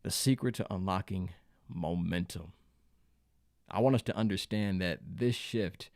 the secret to unlocking momentum. I want us to understand that this shift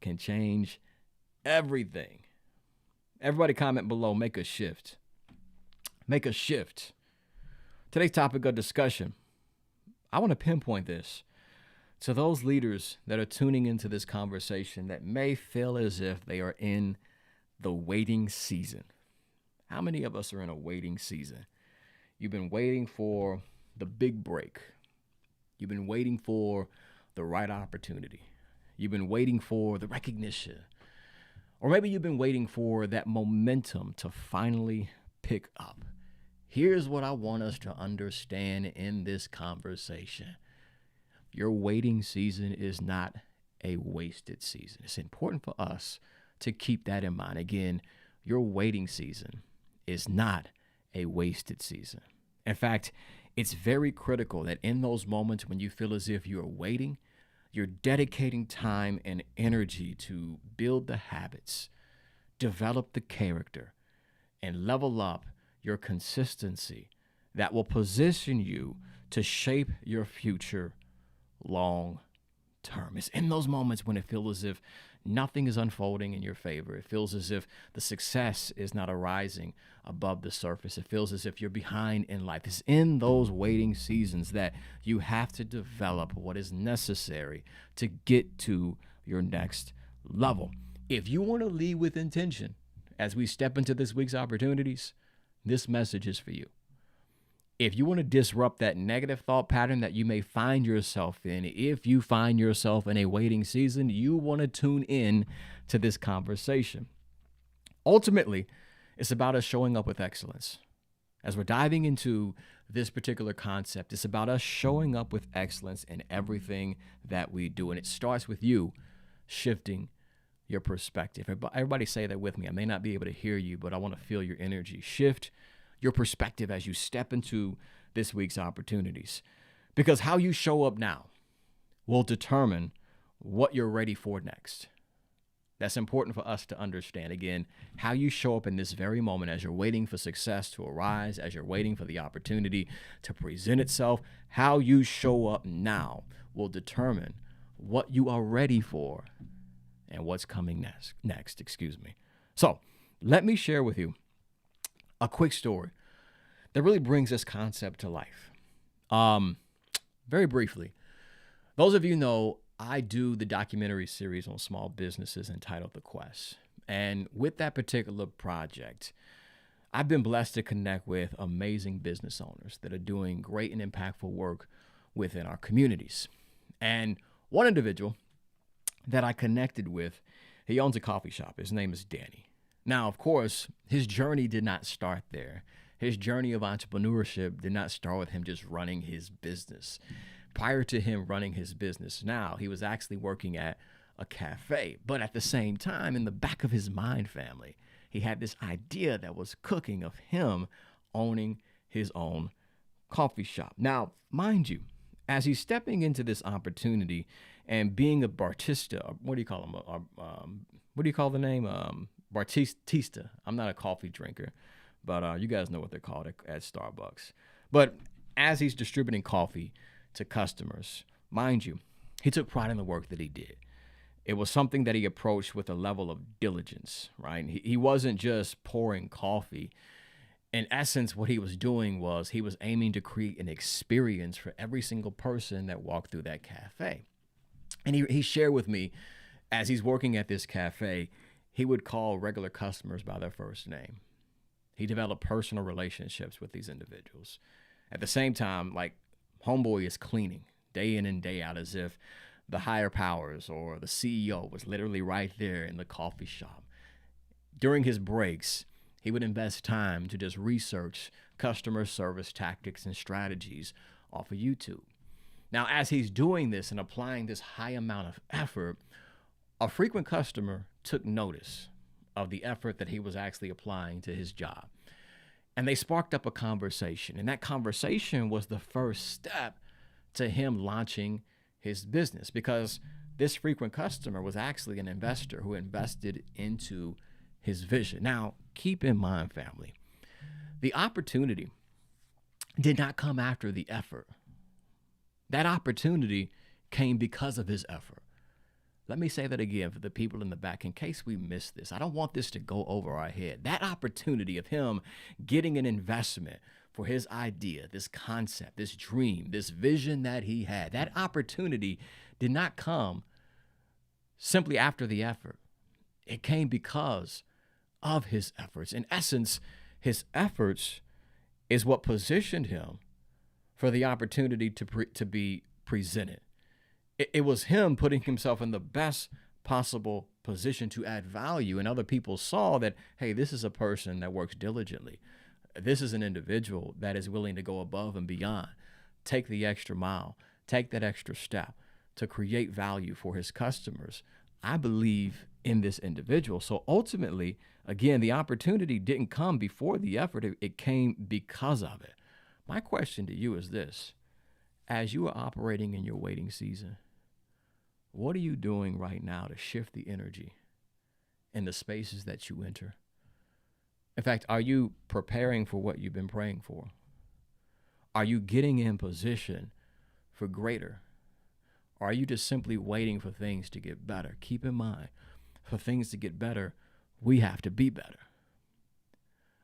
can change everything. Everybody comment below, make a shift. Make a shift. Today's topic of discussion, I want to pinpoint this to those leaders that are tuning into this conversation that may feel as if they are in the waiting season. How many of us are in a waiting season? You've been waiting for the big break. You've been waiting for the right opportunity. You've been waiting for the recognition. Or maybe you've been waiting for that momentum to finally pick up. Here's what I want us to understand in this conversation. Your waiting season is not a wasted season. It's important for us to keep that in mind. Again, your waiting season is not a wasted season. In fact, it's very critical that in those moments when you feel as if you're waiting, you're dedicating time and energy to build the habits, develop the character, and level up your consistency that will position you to shape your future long term. It's in those moments when it feels as if nothing is unfolding in your favor. It feels as if the success is not arising above the surface. It feels as if you're behind in life. It's in those waiting seasons that you have to develop what is necessary to get to your next level. If you want to lead with intention as we step into this week's opportunities, this message is for you. If you want to disrupt that negative thought pattern that you may find yourself in, if you find yourself in a waiting season, you want to tune in to this conversation. Ultimately, it's about us showing up with excellence. As we're diving into this particular concept, it's about us showing up with excellence in everything that we do. And it starts with you shifting your perspective. Everybody say that with me. I may not be able to hear you, but I want to feel your energy. Shift your perspective as you step into this week's opportunities. Because how you show up now will determine what you're ready for next. That's important for us to understand. Again, how you show up in this very moment as you're waiting for success to arise, as you're waiting for the opportunity to present itself, how you show up now will determine what you are ready for and what's coming next. So let me share with you a quick story that really brings this concept to life. Very briefly, those of you know I do the documentary series on small businesses entitled The Quest. And with that particular project, I've been blessed to connect with amazing business owners that are doing great and impactful work within our communities. And one individual that I connected with, he owns a coffee shop. His name is Danny. Now, of course, his journey did not start there. His journey of entrepreneurship did not start with him just running his business. Prior to him running his business now, he was actually working at a cafe. But at the same time, in the back of his mind, family, he had this idea that was cooking of him owning his own coffee shop. Now, mind you, as he's stepping into this opportunity and being a barista, what do you call him? What do you call the name? Bartista. I'm not a coffee drinker, but you guys know what they're called at Starbucks. But as he's distributing coffee to customers, mind you, he took pride in the work that he did. It was something that he approached with a level of diligence, right? He wasn't just pouring coffee. In essence, what he was doing was he was aiming to create an experience for every single person that walked through that cafe. And he shared with me, as he's working at this cafe, he would call regular customers by their first name. He developed personal relationships with these individuals. At the same time, like, homeboy is cleaning day in and day out as if the higher powers or the CEO was literally right there in the coffee shop. During his breaks, he would invest time to just research customer service tactics and strategies off of YouTube. Now, as he's doing this and applying this high amount of effort, a frequent customer took notice of the effort that he was actually applying to his job. And they sparked up a conversation. And that conversation was the first step to him launching his business, because this frequent customer was actually an investor who invested into his vision. Now, keep in mind, family, the opportunity did not come after the effort. That opportunity came because of his effort. Let me say that again for the people in the back in case we missed this. I don't want this to go over our head. That opportunity of him getting an investment for his idea, this concept, this dream, this vision that he had, that opportunity did not come simply after the effort. It came because of his efforts. In essence, his efforts is what positioned him for the opportunity to be presented. It was him putting himself in the best possible position to add value. And other people saw that, hey, this is a person that works diligently. This is an individual that is willing to go above and beyond, take the extra mile, take that extra step to create value for his customers. I believe in this individual. So ultimately, again, the opportunity didn't come before the effort. It came because of it. My question to you is this. As you are operating in your waiting season, what are you doing right now to shift the energy in the spaces that you enter? In fact, are you preparing for what you've been praying for? Are you getting in position for greater? Or are you just simply waiting for things to get better? Keep in mind, for things to get better, we have to be better.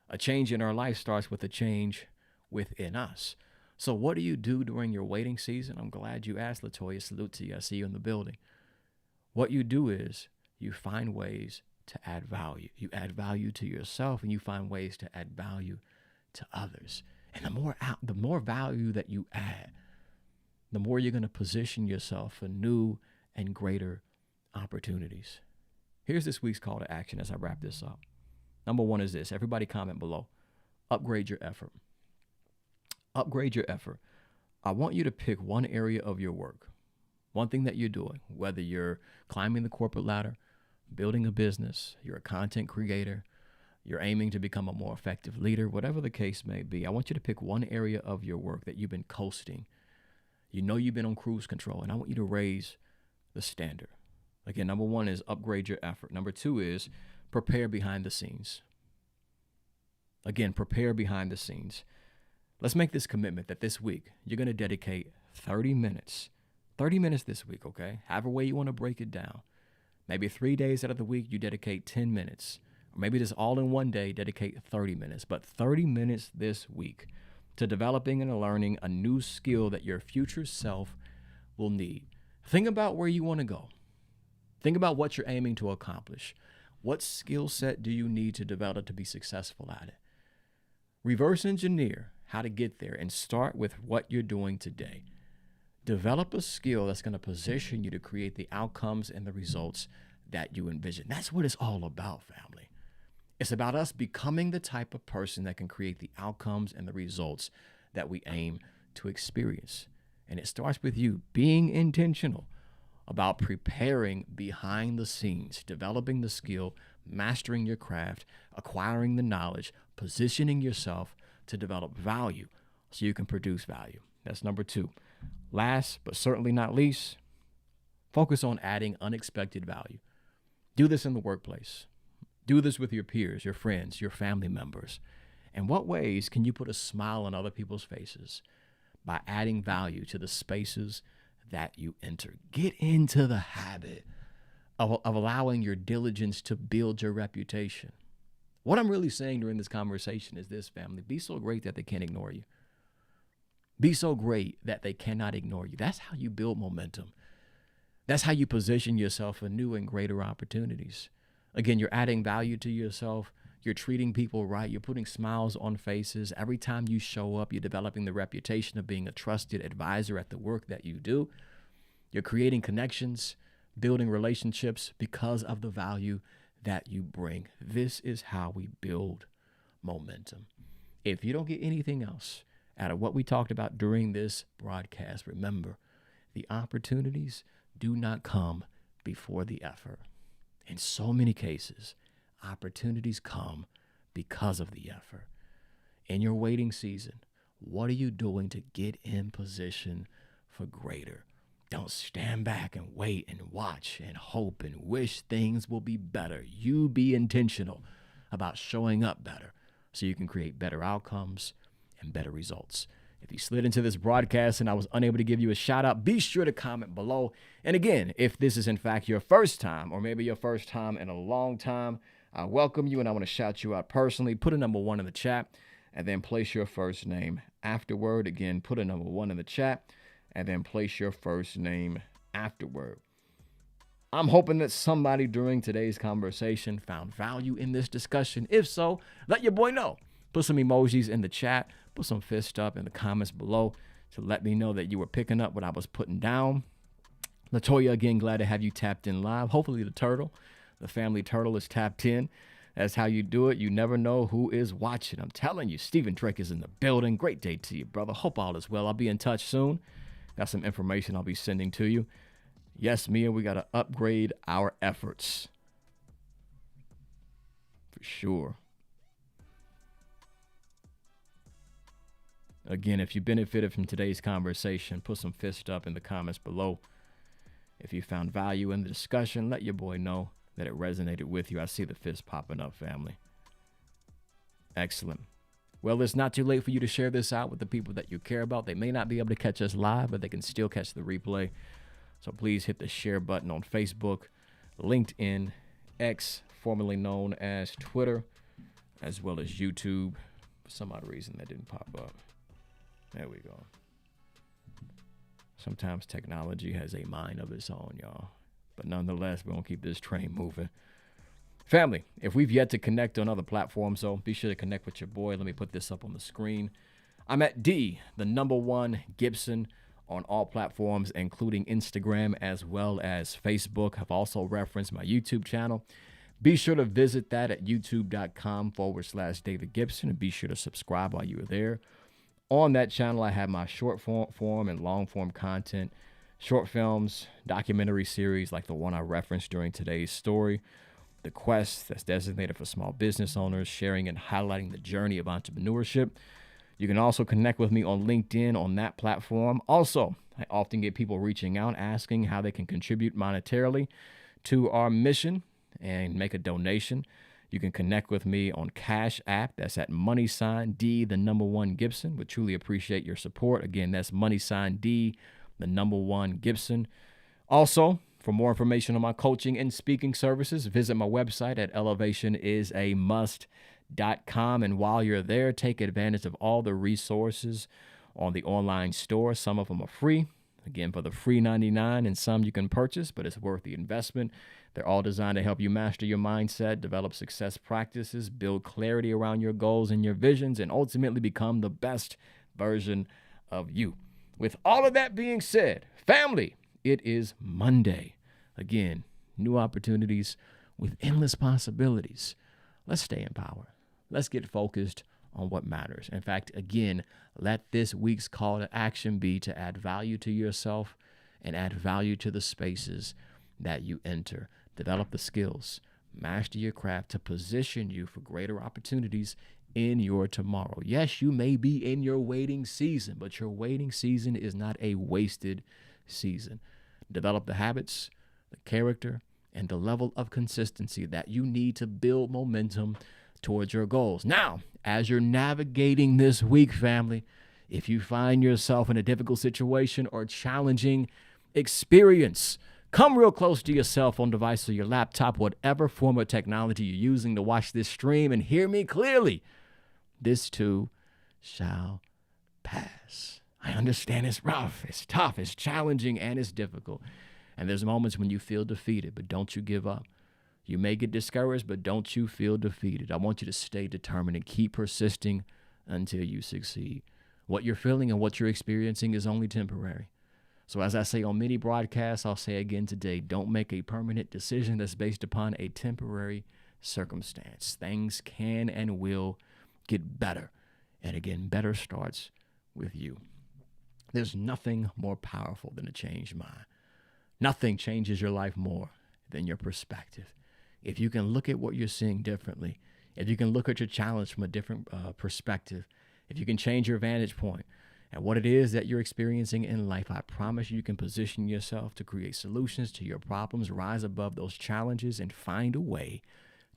A change in our life starts with a change within us. So what do you do during your waiting season? I'm glad you asked, Latoya. Salute to you. I see you in the building. What you do is you find ways to add value. You add value to yourself, and you find ways to add value to others. And the more value that you add, the more you're going to position yourself for new and greater opportunities. Here's this week's call to action as I wrap this up. Number one is this. Everybody comment below. Upgrade your effort. Upgrade your effort. I want you to pick one area of your work, one thing that you're doing, whether you're climbing the corporate ladder, building a business, you're a content creator, you're aiming to become a more effective leader, whatever the case may be. I want you to pick one area of your work that you've been coasting. You know you've been on cruise control, and I want you to raise the standard. Again, number one is upgrade your effort. Number two is prepare behind the scenes. Again, prepare behind the scenes. Let's make this commitment that this week you're going to dedicate 30 minutes this week, okay? However way you want to break it down. Maybe 3 days out of the week, you dedicate 10 minutes. Or maybe just all in one day, dedicate 30 minutes. But 30 minutes this week to developing and learning a new skill that your future self will need. Think about where you want to go. Think about what you're aiming to accomplish. What skill set do you need to develop to be successful at it? Reverse engineer how to get there and start with what you're doing today. Develop a skill that's going to position you to create the outcomes and the results that you envision. That's what it's all about, family. It's about us becoming the type of person that can create the outcomes and the results that we aim to experience. And it starts with you being intentional about preparing behind the scenes, developing the skill, mastering your craft, acquiring the knowledge, positioning yourself to develop value so you can produce value. That's number two. Last, but certainly not least, focus on adding unexpected value. Do this in the workplace. Do this with your peers, your friends, your family members. In what ways can you put a smile on other people's faces? By adding value to the spaces that you enter. Get into the habit of allowing your diligence to build your reputation. What I'm really saying during this conversation is this, family. Be so great that they can't ignore you. Be so great that they cannot ignore you. That's how you build momentum. That's how you position yourself for new and greater opportunities. Again, you're adding value to yourself. You're treating people right. You're putting smiles on faces. Every time you show up, you're developing the reputation of being a trusted advisor at the work that you do. You're creating connections, building relationships because of the value that you bring. This is how we build momentum. If you don't get anything else out of what we talked about during this broadcast, remember, the opportunities do not come before the effort. In so many cases, opportunities come because of the effort. In your waiting season, what are you doing to get in position for greater? Don't stand back and wait and watch and hope and wish things will be better. You be intentional about showing up better so you can create better outcomes and better results. If you slid into this broadcast and I was unable to give you a shout out, be sure to comment below. And again, if this is in fact your first time, or maybe your first time in a long time, I welcome you and I want to shout you out personally. Put a number 1 in the chat and then place your first name afterward. Again, put a number 1 in the chat and then place your first name afterward. I'm hoping that somebody during today's conversation found value in this discussion. If so, let your boy know. Put some emojis in the chat. Put some fist up in the comments below to let me know that you were picking up what I was putting down. Latoya, again, glad to have you tapped in live. Hopefully the family turtle is tapped in. That's how you do it. You never know who is watching. I'm telling you, Stephen Drake is in the building. Great day to you, brother. Hope all is well. I'll be in touch soon. Got some information I'll be sending to you. Yes, Mia, we got to upgrade our efforts. For sure. Again, if you benefited from today's conversation, put some fist up in the comments below. If you found value in the discussion, let your boy know that it resonated with you. I see the fist popping up, family. Excellent. Well, it's not too late for you to share this out with the people that you care about. They may not be able to catch us live, but they can still catch the replay. So please hit the share button on Facebook, LinkedIn, X, formerly known as Twitter, as well as YouTube. For some odd reason, that didn't pop up. There we go. Sometimes technology has a mind of its own, y'all. But nonetheless, we're going to keep this train moving. Family, if we've yet to connect on other platforms, so be sure to connect with your boy. Let me put this up on the screen. I'm at #1 Gibson on all platforms, including Instagram as well as Facebook. I've also referenced my YouTube channel. Be sure to visit that at youtube.com/David Gibson, and be sure to subscribe while you're there. On that channel, I have my short form and long form content, short films, documentary series like the one I referenced during today's story, The Quest, that's designated for small business owners, sharing and highlighting the journey of entrepreneurship. You can also connect with me on LinkedIn on that platform. Also, I often get people reaching out asking how they can contribute monetarily to our mission and make a donation. You can connect with me on Cash App. That's at $1 Gibson. Would truly appreciate your support. Again, that's $1 Gibson. Also, for more information on my coaching and speaking services, visit my website at elevationisAmust.com. And while you're there, take advantage of all the resources on the online store. Some of them are free. Again, for the free 99, and some you can purchase, but it's worth the investment. They're all designed to help you master your mindset, develop success practices, build clarity around your goals and your visions, and ultimately become the best version of you. With all of that being said, family, it is Monday. Again, new opportunities with endless possibilities. Let's stay in power. Let's get focused on what matters. In fact, again, let this week's call to action be to add value to yourself and add value to the spaces that you enter. Develop the skills, master your craft to position you for greater opportunities in your tomorrow. Yes, you may be in your waiting season, but your waiting season is not a wasted season. Develop the habits, the character, and the level of consistency that you need to build momentum towards your goals. Now, as you're navigating this week, family, if you find yourself in a difficult situation or challenging experience, come real close to your cell phone device or your laptop, whatever form of technology you're using to watch this stream, and hear me clearly. This too shall pass. I understand it's rough, it's tough, it's challenging, and it's difficult. And there's moments when you feel defeated, but don't you give up. You may get discouraged, but don't you feel defeated. I want you to stay determined and keep persisting until you succeed. What you're feeling and what you're experiencing is only temporary. So as I say on many broadcasts, I'll say again today, don't make a permanent decision that's based upon a temporary circumstance. Things can and will get better. And again, better starts with you. There's nothing more powerful than a changed mind. Nothing changes your life more than your perspective. If you can look at what you're seeing differently, if you can look at your challenge from a different perspective, if you can change your vantage point and what it is that you're experiencing in life, I promise you can position yourself to create solutions to your problems, rise above those challenges, and find a way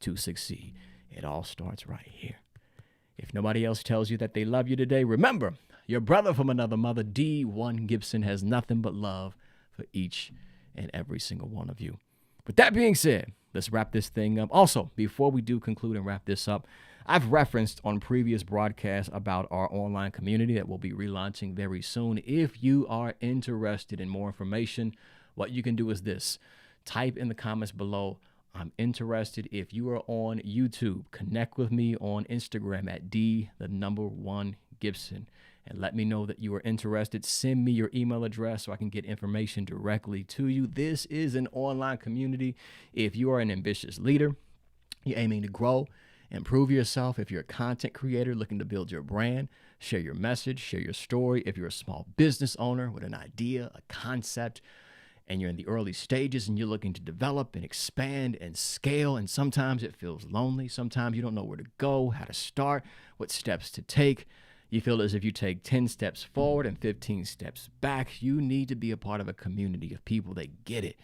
to succeed. It all starts right here. If nobody else tells you that they love you today, remember, Your brother from another mother, D1 Gibson, has nothing but love for each and every single one of you. With that being said, let's wrap this thing up. Also, before we do conclude and wrap this up, I've referenced on previous broadcasts about our online community that will be relaunching very soon. If you are interested in more information, what you can do is this. Type in the comments below, I'm interested. If you are on YouTube, connect with me on Instagram at D1 Gibson and let me know that you are interested. Send me your email address so I can get information directly to you. This is an online community. If you are an ambitious leader, you're aiming to grow, improve yourself. If you're a content creator looking to build your brand, share your message, share your story. If you're a small business owner with an idea, a concept, and you're in the early stages and you're looking to develop and expand and scale, and sometimes it feels lonely. Sometimes you don't know where to go, how to start, what steps to take. You feel as if you take 10 steps forward and 15 steps back. You need to be a part of a community of people that get it,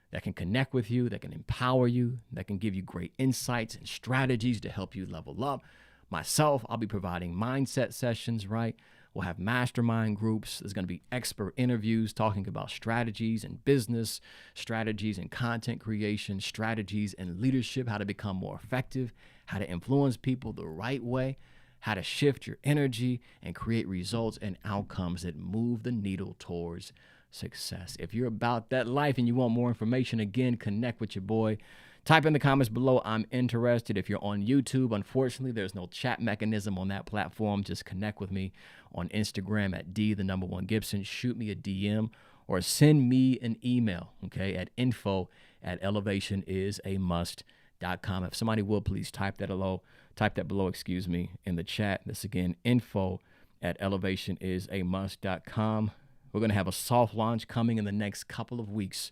that can connect with you, that can empower you, that can give you great insights and strategies to help you level up. Myself, I'll be providing mindset sessions, right? We'll have mastermind groups. There's going to be expert interviews talking about strategies in business, strategies in content creation, strategies in leadership, how to become more effective, how to influence people the right way, how to shift your energy and create results and outcomes that move the needle towards success. If you're about that life and you want more information, again, connect with your boy. Type in the comments below, I'm interested. If you're on YouTube, unfortunately, there's no chat mechanism on that platform. Just connect with me on Instagram at D1 Gibson. Shoot me a DM or send me an email, okay, at info@elevationisAmust.com. If somebody will, please type that below, in the chat. This again, info@elevationisAmust.com. We're going to have a soft launch coming in the next couple of weeks.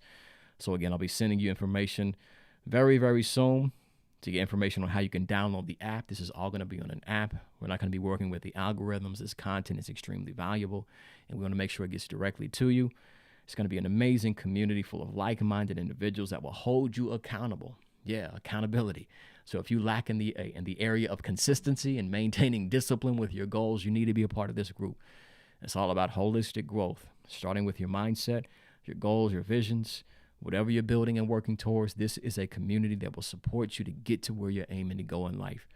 So again, I'll be sending you information very, very soon to get information on how you can download the app. This is all going to be on an app. We're not going to be working with the algorithms. This content is extremely valuable, and we want to make sure it gets directly to you. It's going to be an amazing community full of like-minded individuals that will hold you accountable. Yeah, accountability. So if you lack in the area of consistency and maintaining discipline with your goals, you need to be a part of this group. It's all about holistic growth, starting with your mindset, your goals, your visions, whatever you're building and working towards. This is a community that will support you to get to where you're aiming to go in life.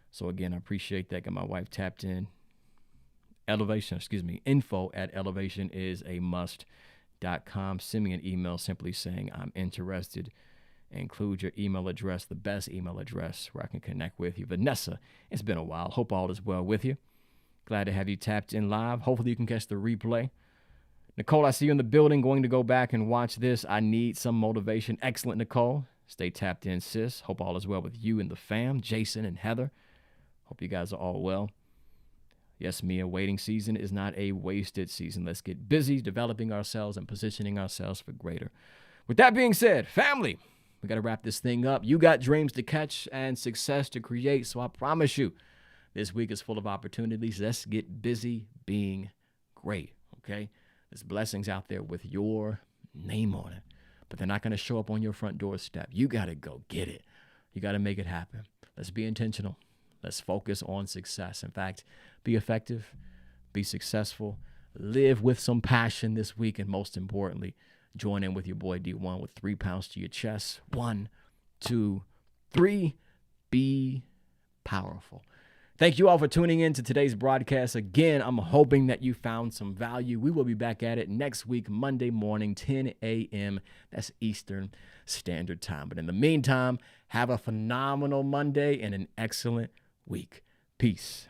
So again, I appreciate that. Got my wife tapped in. info@elevationisAmust.com. Send me an email simply saying I'm interested. Include your email address, the best email address where I can connect with you. Vanessa, it's been a while. Hope all is well with you. Glad to have you tapped in live. Hopefully you can catch the replay. Nicole, I see you in the building. Going to go back and watch this. I need some motivation. Excellent, Nicole. Stay tapped in, sis. Hope all is well with you and the fam. Jason and Heather. Hope you guys are all well. Yes, Mia, waiting season is not a wasted season. Let's get busy developing ourselves and positioning ourselves for greater. With that being said, family, we got to wrap this thing up. You got dreams to catch and success to create. So I promise you, this week is full of opportunities. Let's get busy being great, okay? There's blessings out there with your name on it, but they're not going to show up on your front doorstep. You got to go get it. You got to make it happen. Let's be intentional. Let's focus on success. In fact, be effective, be successful, live with some passion this week, and most importantly, join in with your boy D1 with 3 pounds to your chest. 1, 2, 3. Be powerful. Thank you all for tuning in to today's broadcast. Again, I'm hoping that you found some value. We will be back at it next week, Monday morning, 10 a.m. That's Eastern Standard Time. But in the meantime, have a phenomenal Monday and an excellent week. Peace.